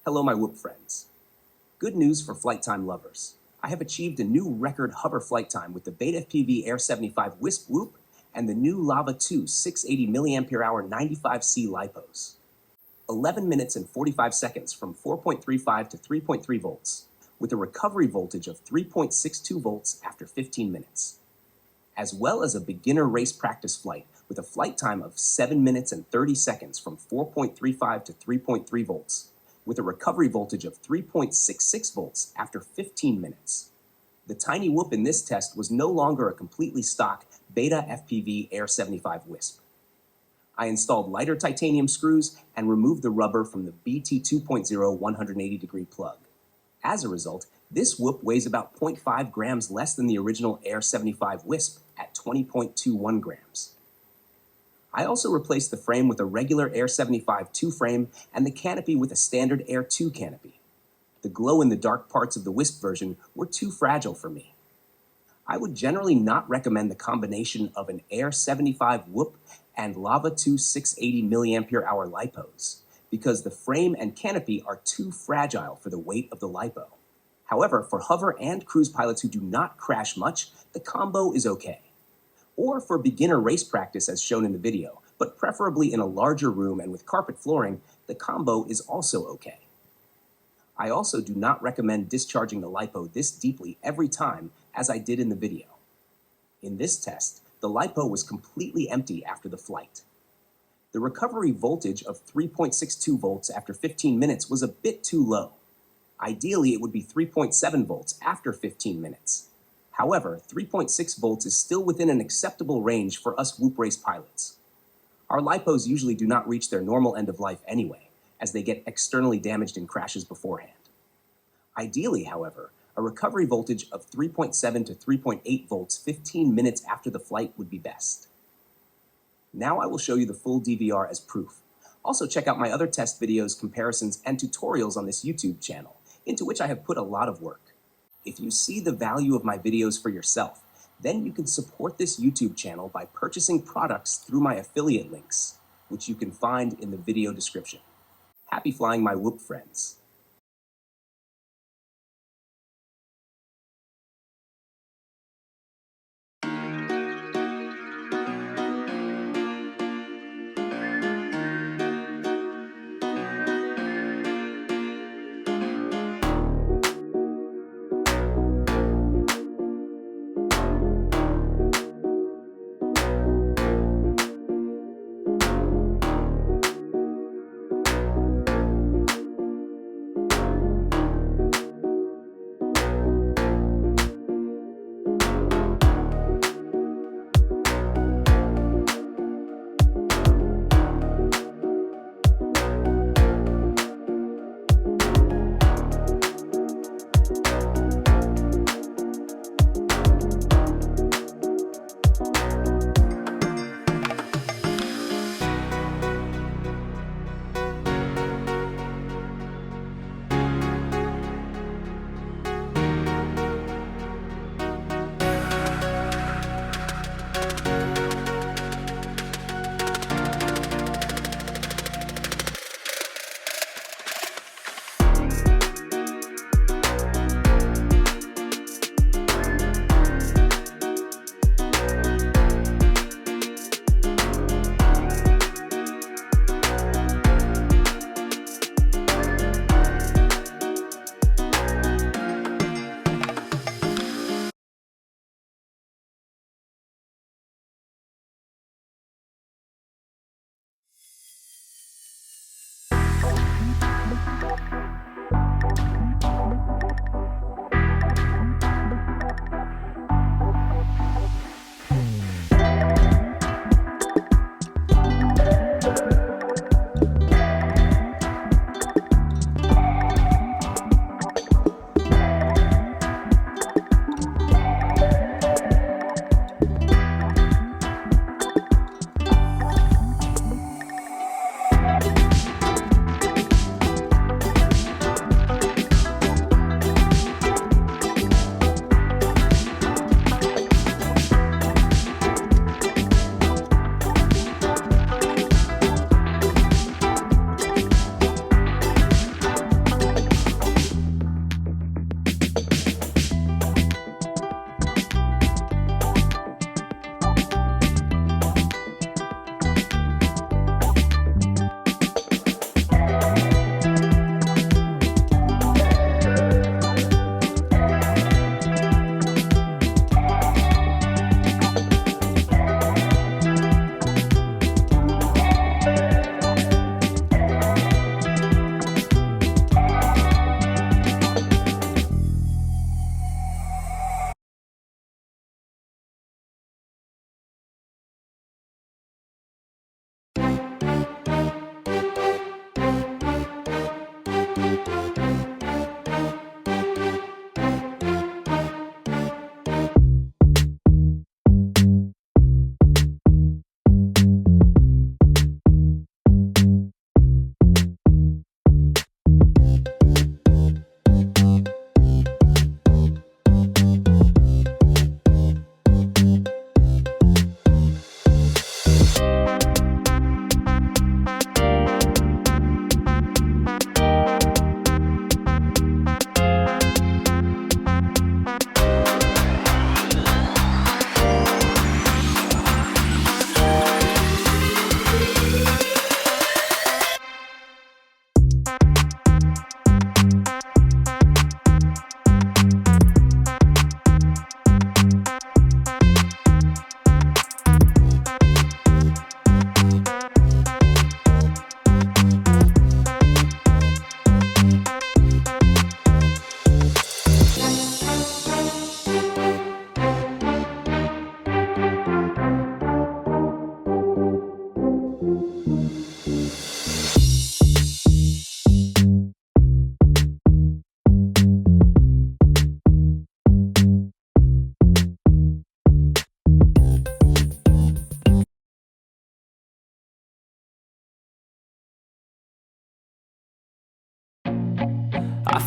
Hello, my whoop friends. Good news for flight time lovers. I have achieved a new record hover flight time with the Betafpv Air75 Wisp whoop and the new Lava 2 680 milliampere-hour 95C LiPos. 11 minutes and 45 seconds from 4.35 to 3.3 volts, with a recovery voltage of 3.62 volts after 15 minutes. As well as a beginner race practice flight with a flight time of 7 minutes and 30 seconds from 4.35 to 3.3 volts, with a recovery voltage of 3.66 volts after 15 minutes. The tiny whoop in this test was no longer a completely stock Betafpv Air75 Wisp. I installed lighter titanium screws and removed the rubber from the BT 2.0 180-degree plug. As a result, this whoop weighs about 0.5 grams less than the original Air75 Wisp at 20.21 grams. I also replaced the frame with a regular Air75 2 frame and the canopy with a standard Air 2 canopy. The glow-in-the-dark parts of the Wisp version were too fragile for me. I would generally not recommend the combination of an Air75 whoop and Lava 2 680 milliampere-hour LiPos because the frame and canopy are too fragile for the weight of the LiPo. However, for hover and cruise pilots who do not crash much, the combo is okay. Or for beginner race practice as shown in the video, but preferably in a larger room and with carpet flooring, the combo is also okay. I also do not recommend discharging the LiPo this deeply every time as I did in the video. In this test, the LiPo was completely empty after the flight. The recovery voltage of 3.62 volts after 15 minutes was a bit too low. Ideally, it would be 3.7 volts after 15 minutes. However, 3.6 volts is still within an acceptable range for us whoop race pilots. Our LiPos usually do not reach their normal end of life anyway, as they get externally damaged in crashes beforehand. Ideally, however, a recovery voltage of 3.7 to 3.8 volts 15 minutes after the flight would be best. Now I will show you the full DVR as proof. Also check out my other test videos, comparisons, and tutorials on this YouTube channel, into which I have put a lot of work. If you see the value of my videos for yourself, then you can support this YouTube channel by purchasing products through my affiliate links, which you can find in the video description. Happy flying, my whoop friends.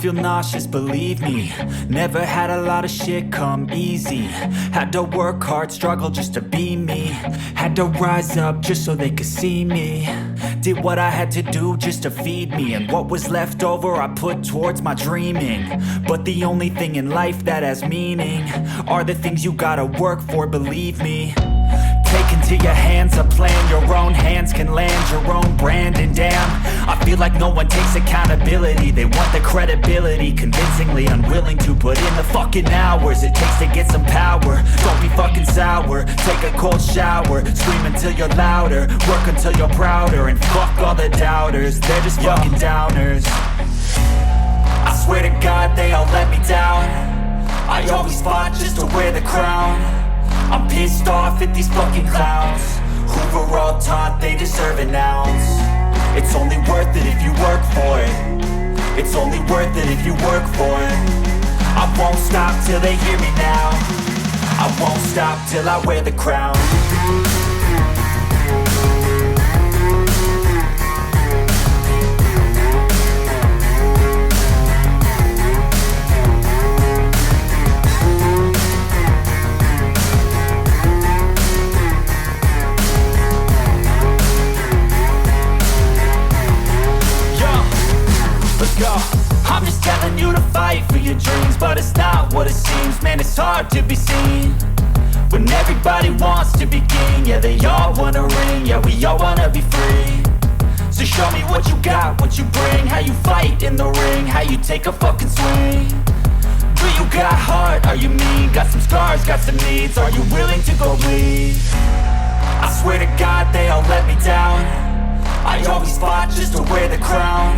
feel nauseous, believe me. Never had a lot of shit come easy. Had to work hard, struggle just to be me. Had to rise up just so they could see me. Did what I had to do just to feed me. And what was left over I put towards my dreaming. But the only thing in life that has meaning are the things you gotta work for, believe me. Take into your hands a plan, your own hands can land your own brand. And damn, I feel like no one takes accountability. They want the credibility, convincingly unwilling to put in the fucking hours it takes to get some power. Don't be fucking sour, take a cold shower. Scream until you're louder, work until you're prouder. And fuck all the doubters, they're just fucking downers. I swear to God they all let me down. I always fought just to wear the crown. I'm pissed off at these fucking clowns who were all taught they deserve an ounce. It's only worth it if you work for it. It's only worth it if you work for it. I won't stop till they hear me now. I won't stop till I wear the crown. I'm just telling you to fight for your dreams, but it's not what it seems. Man, it's hard to be seen when everybody wants to be king. Yeah, they all wanna ring, yeah, we all wanna be free. So show me what you got, what you bring, how you fight in the ring, how you take a fucking swing. Do you got heart, are you mean? Got some scars, got some needs, are you willing to go bleed? I swear to God they all let me down. I always fought just to wear the crown.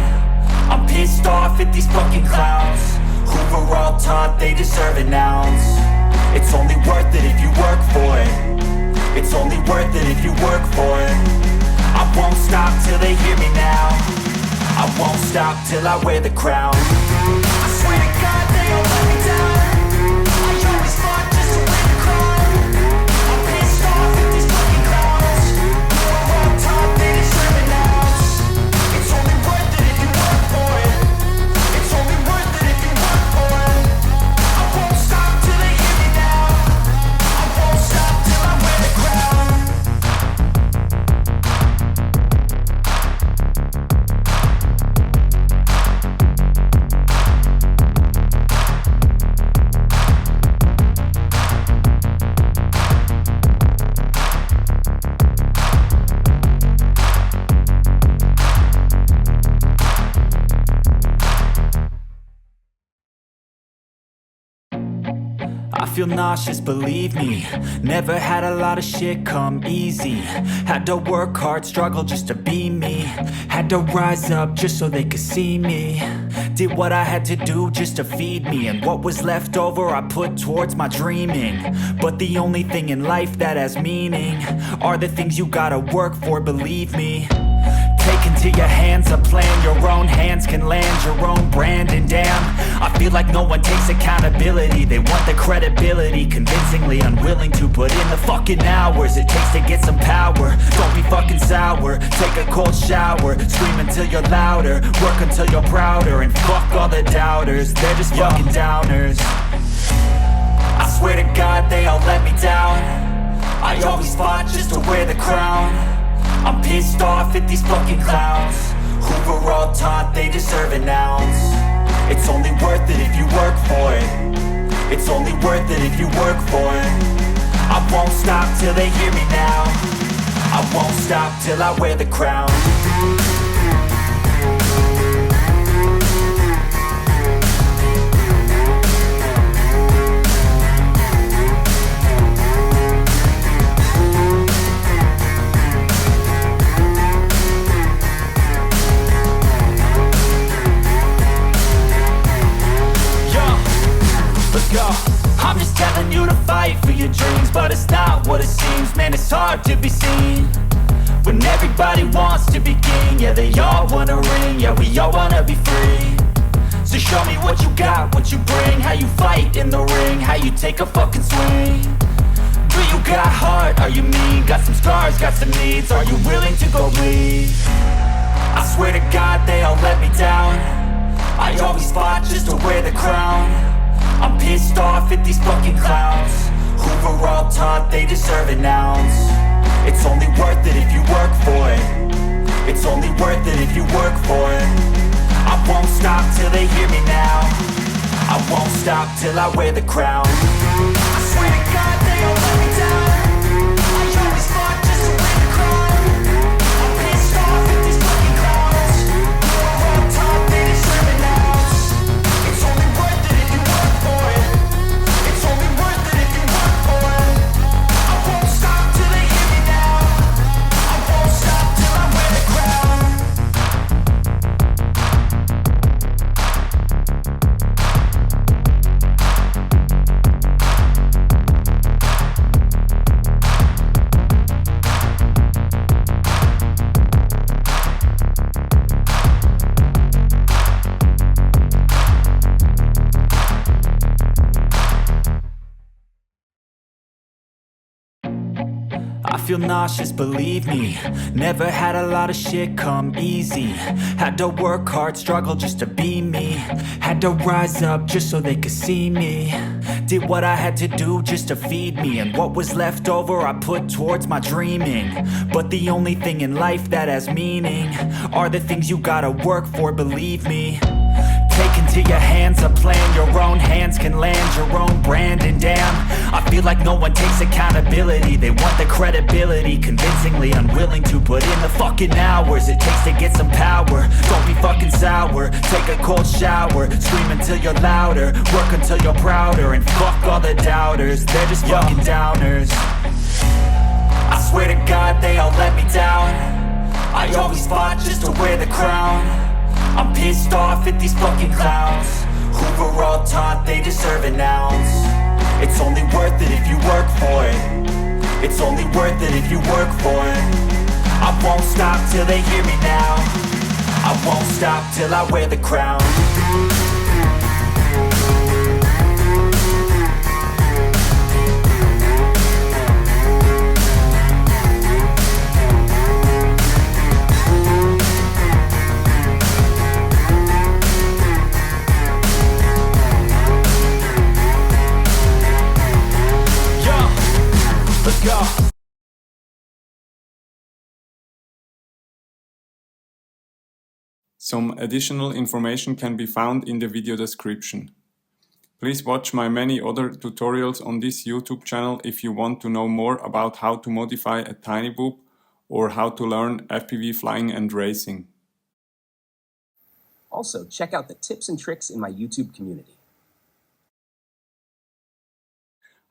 I'm pissed off at these fucking clowns who were all taught they deserve an ounce. It's only worth it if you work for it. It's only worth it if you work for it. I won't stop till they hear me now. I won't stop till I wear the crown. I swear to God they all let me down. I always fought just to wear the crown. I'm pissed off at these fucking clowns who were all taught they deserve an ounce. It's only worth it if you work for it. It's only worth it if you work for it. I won't stop till they hear me now. I won't stop till I wear the crown. I feel nauseous, believe me. Never had a lot of shit come easy. Had to work hard, struggle just to be me. Had to rise up just so they could see me. Did what I had to do just to feed me. And what was left over I put towards my dreaming. But the only thing in life that has meaning are the things you gotta work for, believe me. Take into your hands a plan, your own hands can land your own brand. And damn, I feel like no one takes accountability. They want the credibility, convincingly unwilling to put in the fucking hours it takes to get some power. Don't be fucking sour, take a cold shower. Scream until you're louder, work until you're prouder. And fuck all the doubters, they're just fucking downers. I swear to God they all let me down. I always fought just to wear the crown. I'm pissed off at these fucking clowns who were all taught they deserve an ounce. It's only worth it if you work for it. It's only worth it if you work for it. I won't stop till they hear me now. I won't stop till I wear the crown. I'm just telling you to fight for your dreams, but it's not what it seems. Man, it's hard to be seen when everybody wants to be king. Yeah, they all wanna ring, yeah, we all wanna be free. So show me what you got, what you bring, how you fight in the ring, how you take a fucking swing. Do you got heart, are you mean? Got some scars, got some needs, are you willing to go bleed? I swear to God they all let me down. I always fought just to wear the crown. I'm pissed off at these fucking clowns who were all taught they deserve an ounce. It's only worth it if you work for it. It's only worth it if you work for it. I won't stop till they hear me now. I won't stop till I wear the crown. I swear to God they all let me down. I always fought just to wear the crown. I'm pissed off at these fucking clowns who are all taught they deserve an ounce. It's only worth it if you work for it. It's only worth it if you work for it. I won't stop till they hear me now. I won't stop till I wear the crown. I feel nauseous, believe me. Never had a lot of shit come easy. Had to work hard, struggle just to be me. Had to rise up just so they could see me. Did what I had to do just to feed me. And what was left over I put towards my dreaming. But the only thing in life that has meaning are the things you gotta work for, believe me. Take into your hands a plan, your own hands can land your own brand. And damn, I feel like no one takes accountability. They want the credibility, convincingly unwilling to put in the fucking hours it takes to get some power. Don't be fucking sour, take a cold shower. Scream until you're louder, work until you're prouder. And fuck all the doubters, they're just fucking downers. I swear to God they all let me down. I always fought just to wear the crown. I'm pissed off at these fucking clowns who were all taught they deserve an ounce. It's only worth it if you work for it. It's only worth it if you work for it. I won't stop till they hear me now. I won't stop till I wear the crown. Let's go. Some additional information can be found in the video description. Please watch my many other tutorials on this YouTube channel if you want to know more about how to modify a tiny whoop or how to learn FPV flying and racing. Also, check out the tips and tricks in my YouTube community.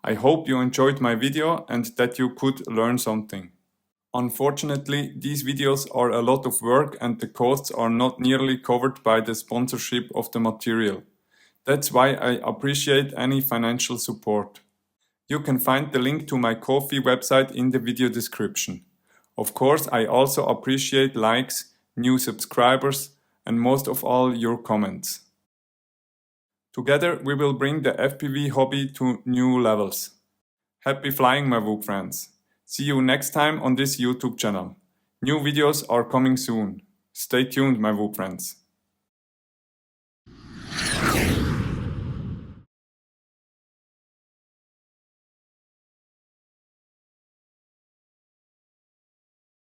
I hope you enjoyed my video and that you could learn something. Unfortunately, these videos are a lot of work and the costs are not nearly covered by the sponsorship of the material. That's why I appreciate any financial support. You can find the link to my Ko-fi website in the video description. Of course, I also appreciate likes, new subscribers, and most of all your comments. Together we will bring the FPV hobby to new levels. Happy flying, my Whoop friends! See you next time on this YouTube channel. New videos are coming soon. Stay tuned, my Whoop friends!